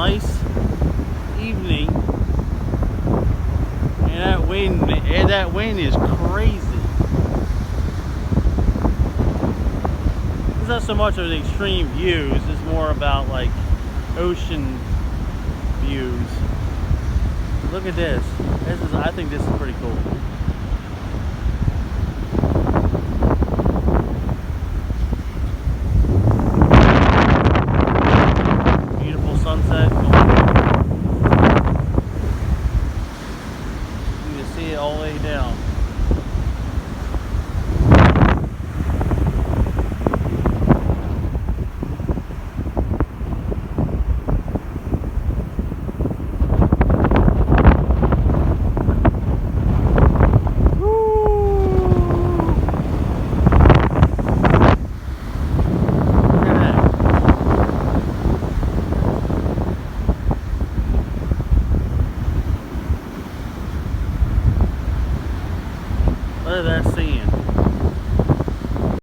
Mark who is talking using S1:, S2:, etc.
S1: nice evening, and that wind is crazy. It's not so much of the extreme views, it's more about like ocean views. Look at this. I think this is pretty cool. Beautiful sunset. You can see it all the way down.